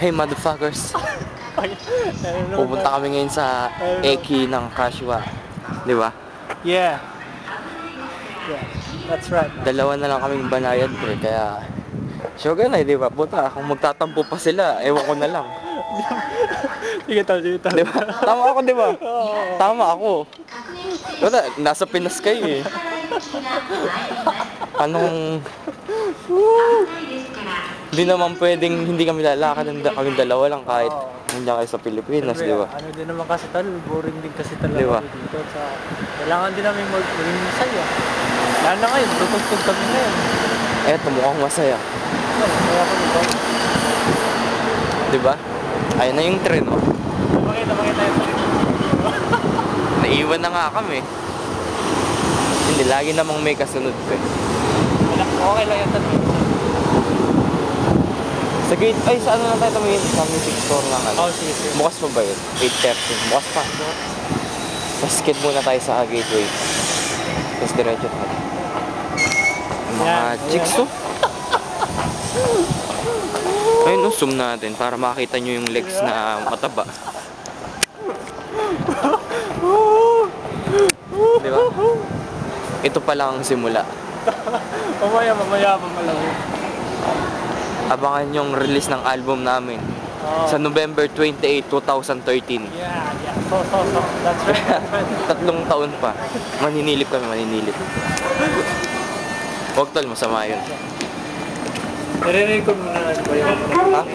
Hey motherfuckers! Pupunta kami ngayon sa Eki ng Kashua. Di ba? Yeah. Yeah, that's right. Dalawa na lang kaming banayad pre, kaya sure na di ba? Puta, kung magtatampo pa sila, ewan ko na lang. Sige tol, sige tol. Di ba? Tama ako, di ba? Oo. Tama ako. Puta, nasa Pinas kayo eh. Anong... Hindi naman pwedeng hindi kami lalakad, kaming dalawa lang kahit nandiyan kayo sa Pilipinas, di ba? Ano din naman kasi tol, boring din kasi talaga Di ba? dito. Sa, kailangan din namin maging masaya. Lalo na ngayon, tutugtog kami ngayon. Eto, mukhang masaya. Masaya ko dito. Di ba? Ayun na yung tren, oh. Makita yun. Naiwan na nga kami. Hindi, lagi namang may kasunod ko eh. Okay lang yan tol. Sa gate, ay sa ano lang tayo tumingin? Sa music store lang ano. Oh, sige. Bukas pa ba yun? 8:30. Bukas pa. Tapos skid muna tayo sa gateway. Tapos diretso tayo. Mga Yan, chicks to. Ayun, no, zoom natin para makita nyo yung legs na mataba. Di ba? Ito pa lang ang simula. Mamaya pa malawi. Abangan yung release ng album namin sa November 28, 2013. Yeah. So. That's right. 3 taon pa. Maninilip kami, maninilip. Huwag tol, masama yun. Narinig ko muna ano ba yun? Ha?